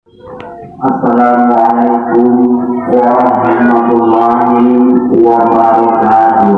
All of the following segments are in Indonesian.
Assalamualaikum warahmatullahi wabarakatuh.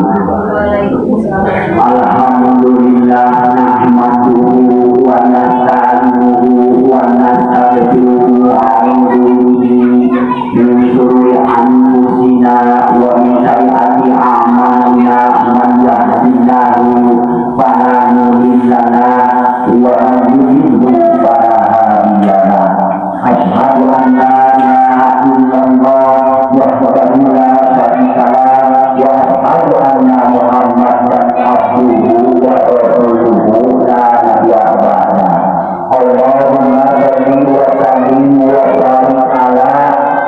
Alhamdulillah nahmaduhu wa nasta'inuhu wa nastaghfiruhu wa a'udzu bihi min shururi anfusina wa min sayyiati a'malina man yahdihillahu fala mudilla lahu wa man yudlil fala hadiya lahu. Asyhadu an la ilaha illallah wahdahu la syarika lah wa asyhadu anna Muhammadan abduhu wa rasuluhu la nabiyya ba'dahu. Allahumma shalli wa sallim wa barik ala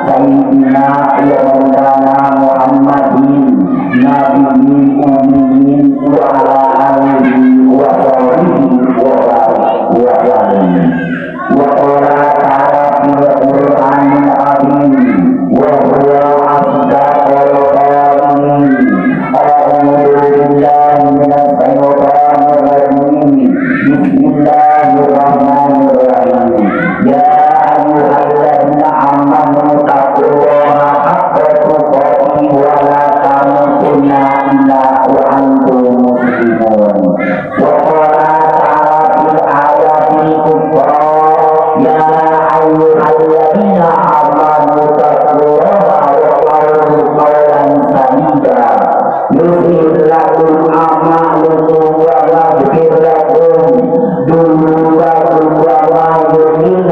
sayyidina wa maulana Muhammadin nabiyil ummiyin wa ala alihi wa sahbihi wa barik wa sallim. Wa qala Al-Quran Al-Azim wa huwa asdaqul qa'ilin. A'udzu billahi minasy syaithanir rajim. Bismillahirrahmanirrahim. Ya ayyuhalladzina amanu taqullaha haqqa tuqatih wa la tamutunna illa wa antum muslimun. Wa qala ta'ala fil ayatil ukhra ya ayyuhalladzina amanu taqullaha wa qulu qawlan sadida yuslih lakum a'malakum wa yaghfir lakum dhunubakum wa man yuti'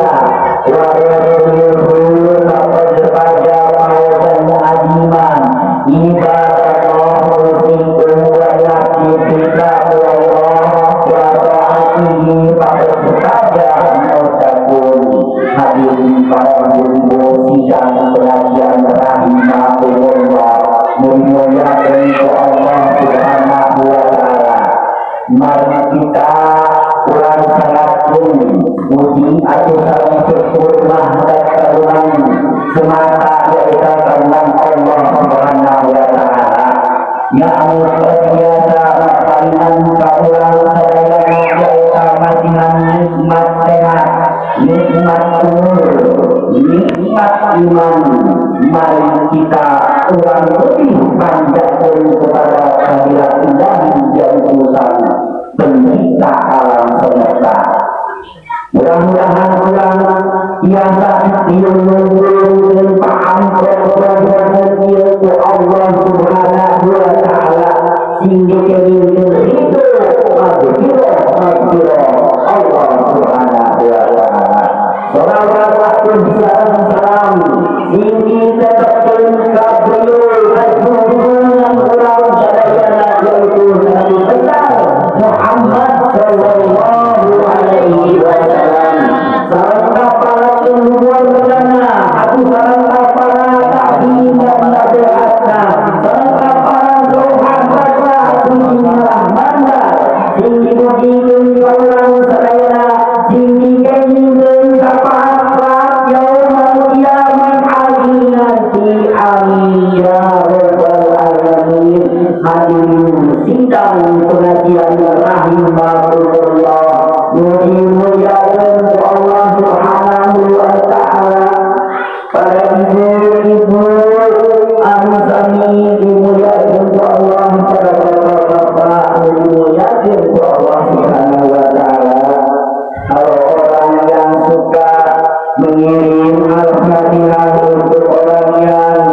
wa rasuluhu faqad faza fawzan 'aziman. Ibadallahu fikum wa yaqtika Allah wa ta'atihi faqad faza muttaqun. Hadirin para penduduk sidang pengajian rahimahullah, memuliakan Allah Subhanahu wa ta'ala. Mari kita ulang salawat puji atau salam syukur mahdat karunia semata yaitu karena Allah Subhanahu wa ta'ala yang berbiasa kalian kaulang sadaya yaitu masihan nikmat sehat, nikmat umur, nikmat iman. Mari kita ulang lebih panjatkan kepada kehadirat ilahi yang utusan pencipta alam semesta. Mudah-mudahan ulang yang saat diunggul dan paham ke Allah Subhanahu wa ta'ala sehingga kemungkinan itu maghfirah Allah Subhanahu wa ta'ala. Salawat waktu salam tinggi tetapkan kabul dan ulang sadayana yaitu Nabi besar Muhammad sallallahu alaihi wasallam. Salam para luar sana, aku salam para tabi'in dan tabi'atna, salam para sahabat aku rahmana, tinggi puji ulang sadayana tinggi keinginan syafaat yaumul qiyamah nanti amin ya rabbal alamin. Hadirin sidang pengajian rahimahullah, muliakan Allah Subhanahu wa ta'ala. Para ibu-ibu amin dimuliakan Allah, para bapak-bapak dimuliakan Allah Subhanahu wa ta'ala. Kalau orang yang suka mengirim al-fatihah untuk orang yang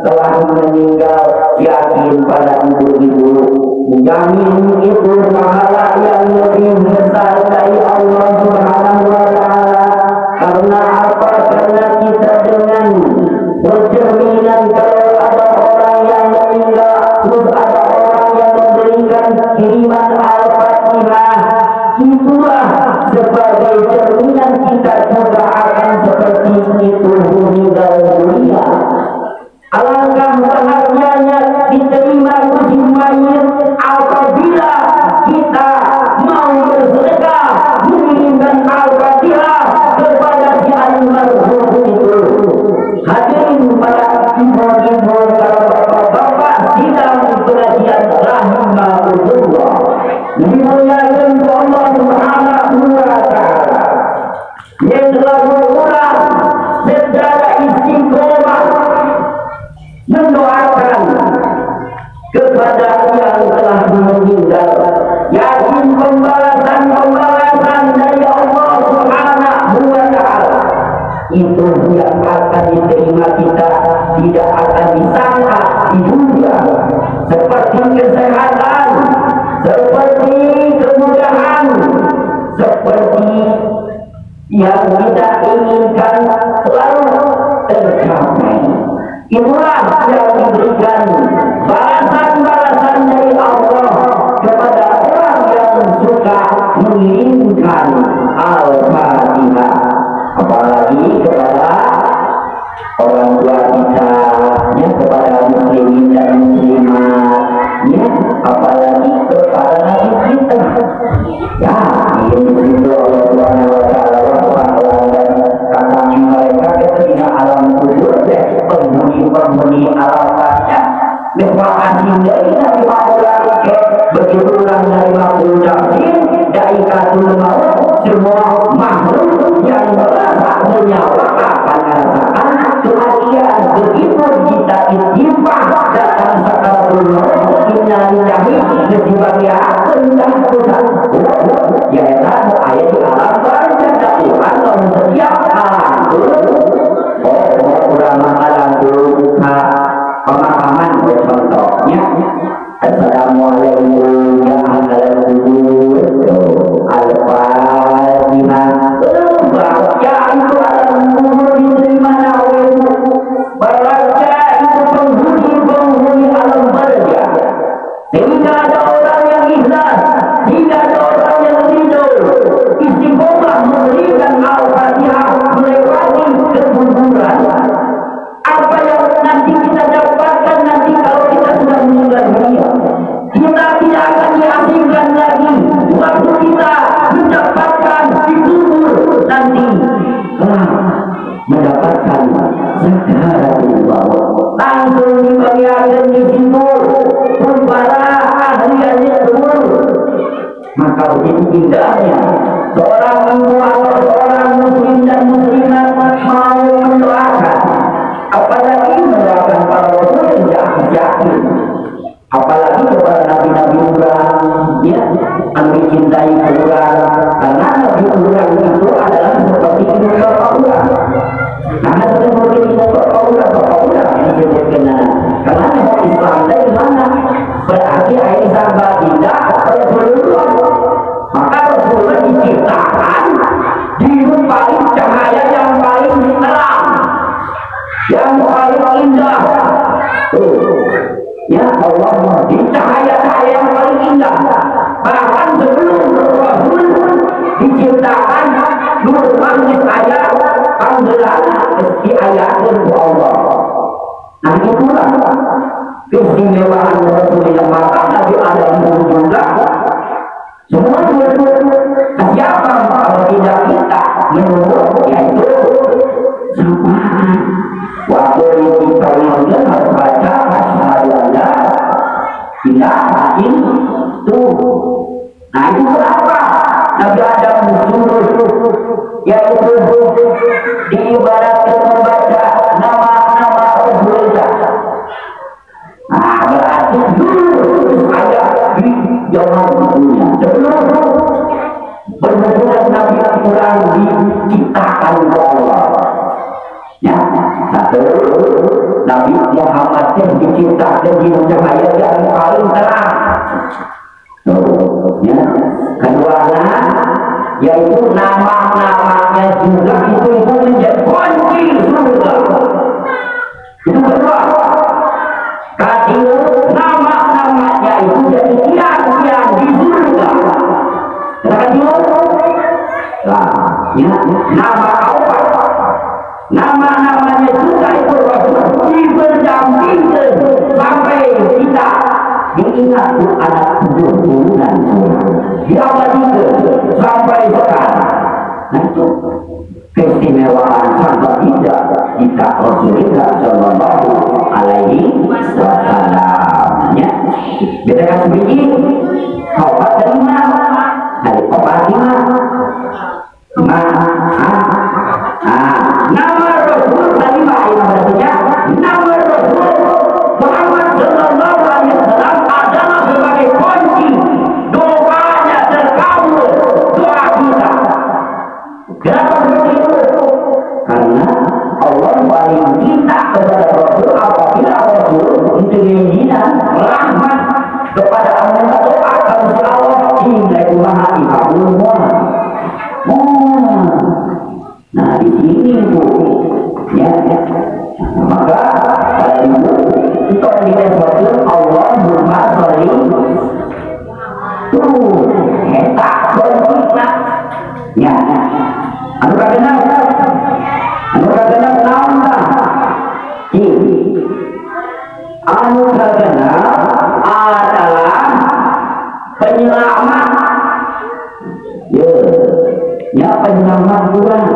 telah meninggal, yakin pada ibu-ibu menjamin itu pahala yang lebih besar dari Allah Subhanahu wa ta'ala. Karena apa? Karena kita dengan bercerminan kalau ada orang yang meninggal terus ada orang yang memberikan kiriman al-fatihah, itulah sebagai cerminan kita juga akan seperti itu meninggal dunia. Alangkah bahagianya diterima uji mayit apabila kita mau bersedekah mengirimkan al-fatihah kepada si almarhum itu. Hadirin para ibu itu yang akan diterima kita, tidak akan disangka di dunia, seperti kesehatan, seperti kemudahan, seperti yang kita inginkan selalu tercapai. Itulah yang diberikan balasan-balasan dari Allah kepada orang yang suka menginginkan Al-Fatihah, apalagi kepada orang tua kita, ya, kepada muslimin dan muslimat, ya, apalagi kepada nabi kita, ya, ini itu Allah Subhanahu wa taala kata mereka ketika alam kubur, ya, penghuni alam kaca, terima kasih dari Nabi Muhammad, begitu orang dari makhluk jahil, dari katul maut, semua makhluk yang merasa menyawa akan merasakan kebahagiaan. Begitu kita istighfar datang sakaratul maut, inna lillahi sebagai tentang Tuhan, yaitu ayat di alam barzah Tuhan dalam setiap alam. Ulama alam pemahaman contohnya, assalamualaikum ya ahlal kubur, al-fatihah, baca itu alam kubur diterima nawamu, baca itu penghuni alam barzah, sehingga ada orang yang ikhlas, sehingga ada orang yang ridho, istiqomah memberikan al-fatihah melewati kekuburan. Apa yang nanti kita dapatkan nanti kalau kita sudah meninggal dunia, kita tidak akan diasingkan lagi waktu kita mendapatkan di kubur nanti, mendapatkan sakaratul maut, langsung dibagikan di situ para ahli kubur. Maka begitu indahnya seorang ibu atau seorang muslim dan muslimat mau mendoakan, apalagi mendoakan para rasul yang yakin, apalagi kepada nabi-nabi orang, ya, yang dicintai orang, karena nabi orang itu adalah seperti ibu bapak orang, karena seperti ibu bapak orang yang disebutkan, karena Islam dari mana berarti Aisyah baginda Rasulullah, maka Rasulullah diciptakan dirupai cahaya yang paling terang, yang paling indah. Ya Allah, di cahaya-cahaya yang paling indah. Bahkan sebelum Rasul diciptakan, nur manis ayat panggilan di ayat Allah. Nah itulah keistimewaan Rasul yang maka Nabi Adam juga semua itu siapa kalau tidak kita menurut, yaitu sapaan. Waktu kita mengenal harus baca asyhadu alla ilaha illallah. Nah itu berapa Nabi Adam suruh, yaitu diibaratkan membaca nama-nama Rasulullah. Nah berarti dulu ada di zaman dunia sebelum benar-benar Nabi Al-Quran diciptakan oleh Allah. Ya, satu, Nabi Muhammad yang diciptakan di cahaya yang paling terang. Ya, kedua, yaitu nama-namanya juga itu menjadi kunci surga. Itu kedua. Ketiga, nama-namanya itu jadi tiang-tiang di surga. Ketiga, ya, nama apa? Nama-namanya juga itu diberdampingkan sampai kita diingat anak turunan diabadikan sampai sekarang. Nah itu keistimewaan sampai tidak kita Rasulullah Shallallahu Alaihi Wasallam. Ya, bedakan sedikit. Obat dari mana? Dari obat di mana? Nama Rasul tadi maksudnya nama Rasul Muhammad Sallallahu Alaihi Wasallam adalah sebagai kunci doanya terkabul doa kita. Kenapa begitu? Karena ini Bu, ya. Maka ibu itu disebut Allahumma sholli tuh eta berfirman ya anu kagenap naon tah anu kagenap adalah penyelamat ya penyelamat kurang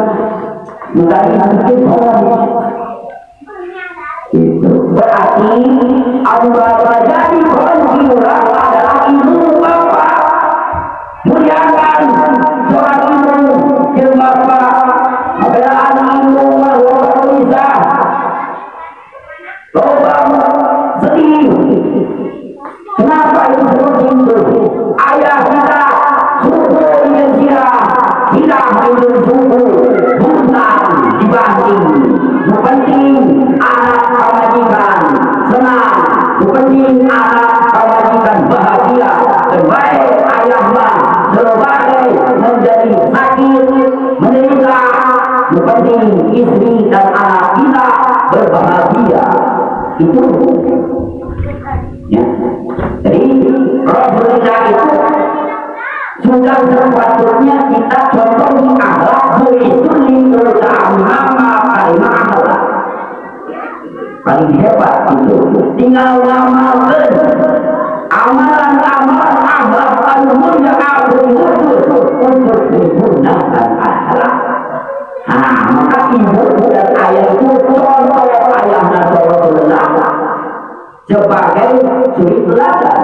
dari mungkin orang itu berarti Allah terjadi konfigurah adalah ibu bapak muliakan seorang ibu dan bapak adalah ibu bahwa bisa lobang sedih. Kenapa itu seperti itu? Ayah kita suku yang tidak hidup suku bukan dibanding penting anak kewajiban senang penting anak kewajiban bahagia terbaik ayahlah sebagai menjadi sakit menderita penting istri dan anak kita berbahagia itu ya. Jadi Rasulullah itu sudah sepatutnya kita contoh di akhlak berisuli utama kalimat akhlak paling hebat itu tinggal ngamalkan amalan-amalan akhlak anu mulia untuk menggunakan akhlak. Nah maka ibu dan ayah itu contoh ayahnya Rasulullah sebagai suri teladan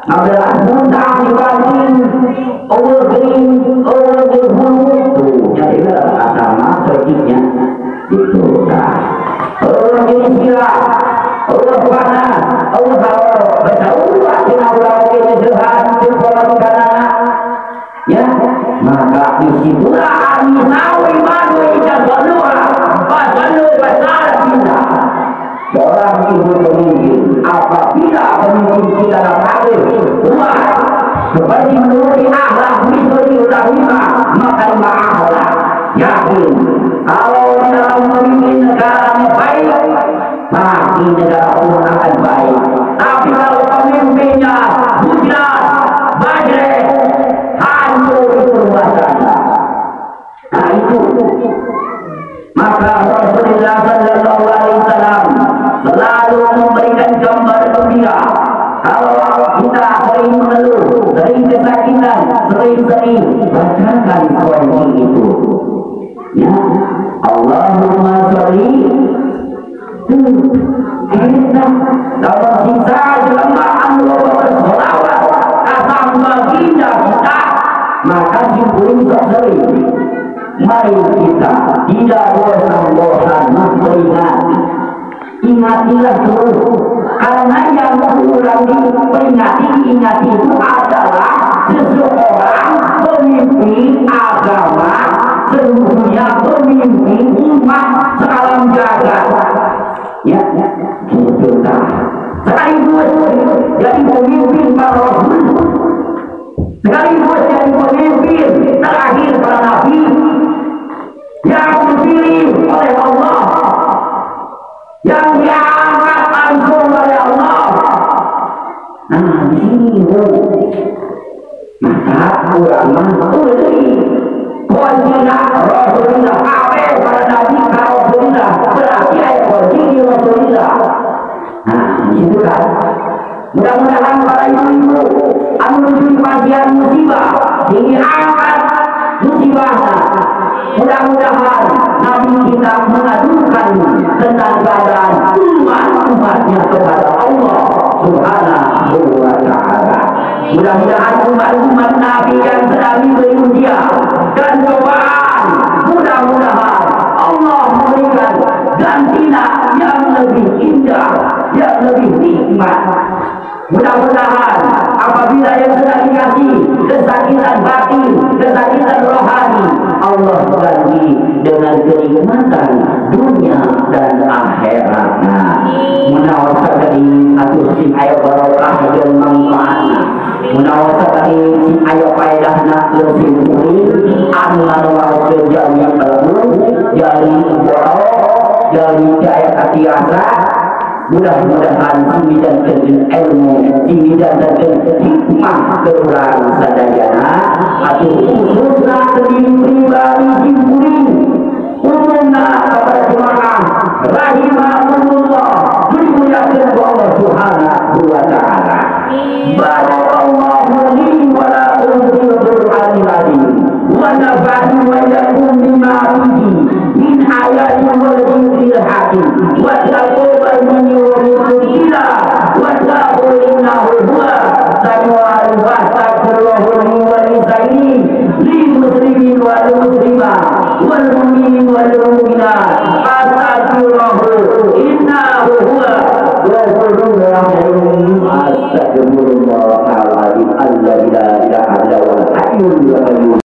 adalah mudah dibanding overgreen overhulu tuh jadi dalam agama sedikitnya itu dah orang istilah orang panas orang hawa bertahulah dengan orang yang sehat sekolah di kanan ya maka disitulah amisawi madui dan balua basalu basar kita seorang ibu pemimpin apabila pemimpin kita dalam hadir umat seperti menuruti akhlak misuri ulama maka akhlak yakin kalau dalam memimpin negara baik pasti negara pun akan baik tapi kalau pemimpinnya hujan badai hancur itu rumah tangga. Nah itu maka Rasulullah sallallahu alaihi wasallam selalu memberikan gambar gembira. Kalau kita sering mengeluh, sering kesakitan, sering bacakan poin itu. Ya, Allahumma sholli kita dalam sisa jelmaan bersolawat asam baginda kita maka simpulin sering. Mari kita tidak bosan-bosan memperingati. Ingatilah terus karena yang berulang diperingati diingati itu adalah seseorang pemimpin agama seluruhnya pemimpin umat salam jagat ya gitu kan sekaligus jadi pemimpin para rasul sekaligus jadi pemimpin terakhir para nabi yang dipilih oleh Allah yang diangkat langsung oleh Allah. Nah di sini maka ulama tuli kunjina Rasulullah awe para nabi Rasulullah berarti ayat kunjini Rasulullah. Nah di situ kan mudah-mudahan para ibu-ibu anu menuju bagian musibah diangkat musibahnya. Mudah-mudahan Nabi kita mengadukan tentang keadaan umat-umatnya kepada Allah Subhanahu wa ta'ala. Mudah-mudahan umat-umat Nabi yang sedang diberi ujian dan cobaan, mudah-mudahan Allah memberikan gantinya yang lebih indah, yang lebih nikmat. Mudah-mudahan apabila yang sedang dikasih kesakitan batin, kesakitan rohani, Allah ganti dengan kenikmatan dunia dan akhiratnya. Menawarkan dari atau sim ayo barokah dan manfaatnya. Munawasa tadi si ayo faedah nak lebih murid angan mau kerja yang baru jadi borok jadi jaya katiasa mudah-mudahan tinggi dan ilmu tinggi dan hikmah keurang sadayana atau khususnya kediri pribadi jimpuring umumna kepada jemaah rahimahullah dimuliakan Allah subhanahu wa ta'ala. Barakallahu li wa lakum fil Qur'anil azim wa nafa'ani wa yakum bima fihi min ayatin wal dhikril hakim wa taqabbal minni wa minkum ila wa taqul innahu huwa samiul wastaghfiruhu li wa li sayyidin lil muslimin wal muslimat wal mu'minin wal mu'minat astaghfiruhu innahu huwa ghafurur rahim. Astagfirullahaladzim alladzi la ilaha illa huwal hayyul qayyum.